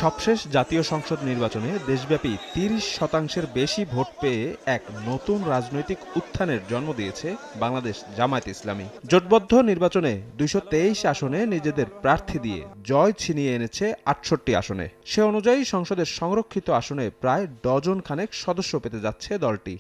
সবশেষ জাতীয় সংসদ নির্বাচনে দেশব্যাপী ৩০% বেশি ভোট পেয়ে এক নতুন রাজনৈতিক উত্থানের জন্ম দিয়েছে বাংলাদেশ জামায়াতে ইসলামী। জোটবদ্ধ নির্বাচনে ২২৩ আসনে নিজেদের প্রার্থী দিয়ে জয় ছিনিয়ে এনেছে ৬৮ আসনে। সে অনুযায়ী সংসদের সংরক্ষিত আসনে প্রায় ডজন খানেক সদস্য পেতে যাচ্ছে দলটি।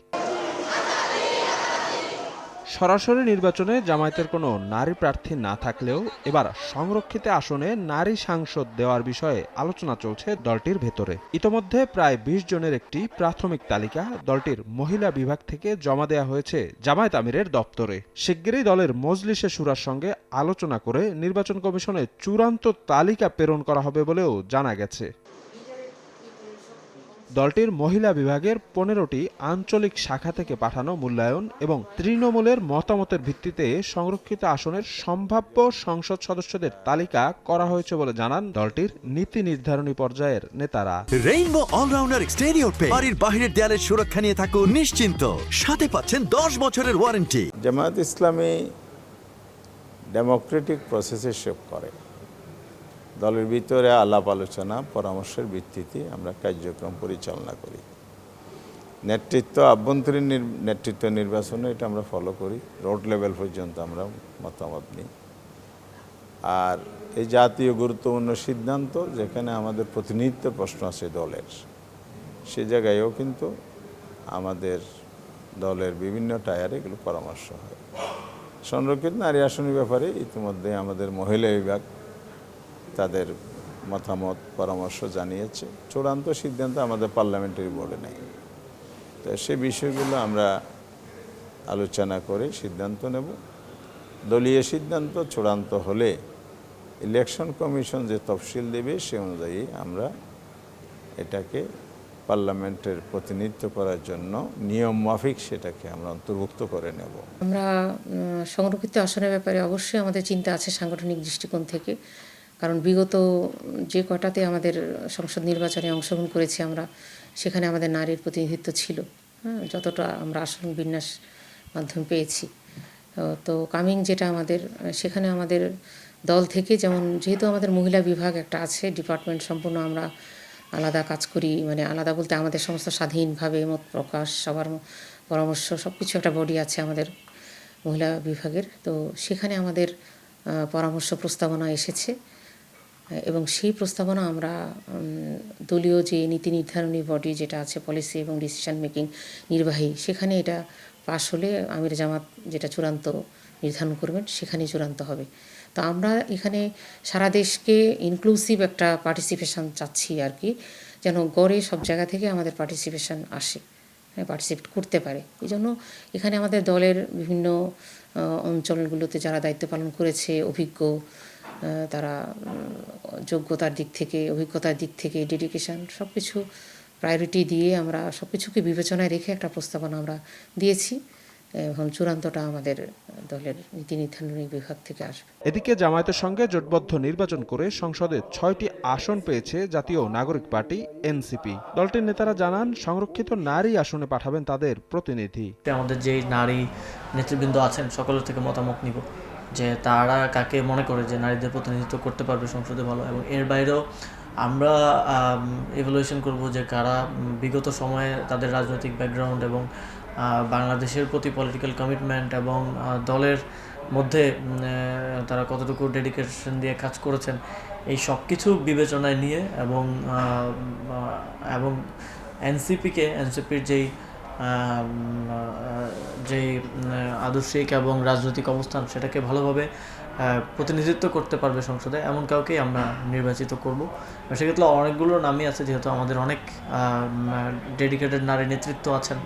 সরাসরি নির্বাচনে জামায়াতের কোনো নারী প্রার্থী না থাকলেও এবার সংরক্ষিত আসনে নারী সাংসদ দেওয়ার বিষয়ে আলোচনা চলছে দলটির ভেতরে। ইতোমধ্যে প্রায় ২০ জনের একটি প্রাথমিক তালিকা দলটির মহিলা বিভাগ থেকে জমা দেওয়া হয়েছে জামায়াত আমিরের দপ্তরে। শিগগিরই দলের মজলিসে শুরার সঙ্গে আলোচনা করে নির্বাচন কমিশনে চূড়ান্ত তালিকা প্রেরণ করা হবে বলেও জানা গেছে। দলটির মহিলা বিভাগের ১৫টি আঞ্চলিক শাখা থেকে পাঠানো মূল্যায়ন এবং তৃণমূলের মতামতের ভিত্তিতে সংরক্ষিত আসনের সম্ভাব্য সংসদ সদস্যদের তালিকা করা হয়েছে বলে জানান দলটির নীতি নির্ধারণী পর্যায়ের নেতারা। রেইনবো অলরাউন্ডার এক্সটেরিয়র পেইন্ট বাড়ির বাহিরের দেয়ালের সুরক্ষা নিয়ে থাকুন নিশ্চিন্ত, সাথে পাচ্ছেন ১০ বছরের ওয়ারেন্টি। জামায়াত ইসলামী ডেমোক্রেটিক প্রসেসে শেপ করে। দলের ভিতরে আলাপ আলোচনা পরামর্শের ভিত্তিতে আমরা কার্যক্রম পরিচালনা করি। নেতৃত্ব আভ্যন্তরীণ নেতৃত্ব নির্বাচনে এটা আমরা ফলো করি। রোড লেভেল পর্যন্ত আমরা মতামত নিই। আর এই জাতীয় গুরুত্বপূর্ণ সিদ্ধান্ত যেখানে আমাদের প্রতিনিধিত্বের প্রশ্ন আছে দলের, সে জায়গায়ও কিন্তু আমাদের দলের বিভিন্ন টায়ারে এগুলো পরামর্শ হয়। সংরক্ষিত নারী আসনের ব্যাপারে ইতিমধ্যে আমাদের মহিলা বিভাগ তাদের মতামত পরামর্শ জানিয়েছে। চূড়ান্ত সিদ্ধান্ত আমাদের পার্লামেন্টারি বোর্ডে নেই। তো সে বিষয়গুলো আমরা আলোচনা করে সিদ্ধান্ত নেব। দলীয় সিদ্ধান্ত চূড়ান্ত হলে ইলেকশন কমিশন যে তফসিল দেবে সে অনুযায়ী আমরা এটাকে পার্লামেন্টের প্রতিনিধিত্ব করার জন্য নিয়ম মাফিক সেটাকে আমরা অন্তর্ভুক্ত করে নেব। আমরা সংরক্ষিত আসনের ব্যাপারে অবশ্যই আমাদের চিন্তা আছে সাংগঠনিক দৃষ্টিকোণ থেকে, কারণ বিগত যে কটাতে আমাদের সংসদ নির্বাচনে অংশগ্রহণ করেছি আমরা, সেখানে আমাদের নারীর প্রতিনিধিত্ব ছিল, যতটা আমরা আসন বিন্যাস মাধ্যমে পেয়েছি। তো কামিং যেটা আমাদের, সেখানে আমাদের দল থেকে যেমন যেহেতু আমাদের মহিলা বিভাগ একটা আছে, ডিপার্টমেন্ট সম্পূর্ণ আমরা আলাদা কাজ করি, মানে আলাদা বলতে আমাদের সমস্ত স্বাধীনভাবে মত প্রকাশ, সবার পরামর্শ সব কিছু একটা বডি আছে আমাদের মহিলা বিভাগের। তো সেখানে আমাদের পরামর্শ প্রস্তাবনা এসেছে এবং সেই প্রস্তাবনা আমরা দলীয় যে নীতি নির্ধারণী বডি যেটা আছে, পলিসি এবং ডিসিশন মেকিং নির্বাহী, সেখানে এটা পাশ হলে আমির জামাত যেটা চূড়ান্ত নির্ধারণ করবেন সেখানেই চূড়ান্ত হবে। তো আমরা এখানে সারা দেশকে ইনক্লুসিভ একটা পার্টিসিপেশন চাচ্ছি আর কি, যেন গড়ে সব জায়গা থেকে আমাদের পার্টিসিপেশন আসে, পার্টিসিপেট করতে পারে। এই জন্য এখানে আমাদের দলের বিভিন্ন অঞ্চলগুলোতে যারা দায়িত্ব পালন করেছে, অভিজ্ঞ, তারা যোগ্যতার দিক থেকে, অভিজ্ঞতার দিক থেকে, ডেডিকেশন সব কিছু প্রায়োরিটি দিয়ে আমরা সব কিছুকে বিবেচনায় রেখে একটা প্রস্তাবনা আমরা দিয়েছি। এখন চূড়ান্তটা আমাদের দলের নীতি নির্ধারণী বিভাগ থেকে আসবে। এদিকে জামায়াতের সঙ্গে জোটবদ্ধ নির্বাচন করে সংসদে ৬টি আসন পেয়েছে জাতীয় নাগরিক পার্টি এনসিপি। দলটির নেতারা জানান সংরক্ষিত নারী আসনে পাঠাবেন তাদের প্রতিনিধি। আমাদের যে নারী নেতৃবৃন্দ আছেন সকলের থেকে মতামত নিব যে তারা কাকে মনে করে যে নারীদের প্রতিনিধিত্ব করতে পারবে সংসদে ভালো, এবং এর বাইরেও আমরা ইভ্যালুয়েশন করব যে কারা বিগত সময়ে তাদের রাজনৈতিক ব্যাকগ্রাউন্ড এবং বাংলাদেশের প্রতি পলিটিক্যাল কমিটমেন্ট এবং দলের মধ্যে তারা কতটুকু ডেডিকেশন দিয়ে কাজ করেছেন, এই সব কিছু বিবেচনায় নিয়ে এবং এনসিপির যেই আদর্শিক এবং রাজনৈতিক অবস্থান সেটাকে ভালোভাবে প্রতিনিধিত্ব করতে পারবে সংসদে, এমন কাউকেই আমরা নির্বাচিত করব। সেক্ষেত্রে অনেকগুলো নামই আছে, যেহেতু আমাদের অনেক ডেডিকেটেড নারী নেতৃত্ব আছেন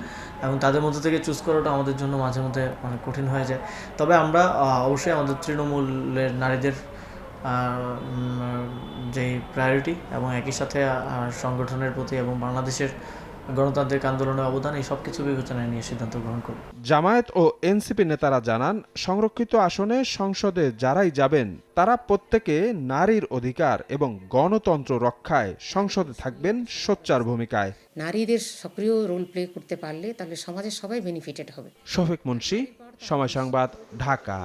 এবং তাদের মধ্যে থেকে চুজ করাটা আমাদের জন্য মাঝে মধ্যে অনেক কঠিন হয়ে যায়। তবে আমরা অবশ্যই আমাদের তৃণমূলের নারীদের যেই প্রায়োরিটি এবং একই সাথে সংগঠনের প্রতি এবং বাংলাদেশের গণতান্ত্রিক আন্দোলনের অবদান, এই সব কিছু বিবেচনায় নিয়ে সিদ্ধান্ত গ্রহণ করব। জামায়াত ও এনসিপি নেতারা জানান সংরক্ষিত আসনে সংসদে যারাই যাবেন তারা প্রত্যেকে নারীর অধিকার এবং গণতন্ত্র রক্ষায় সংসদে থাকবেন সোচ্চার ভূমিকায়। নারীদের সক্রিয় রোল প্লে করতে পারলে তাহলে সমাজের সবাই বেনিফিটেড হবে। শফিক মুন্সি, সময় সংবাদ, ঢাকা।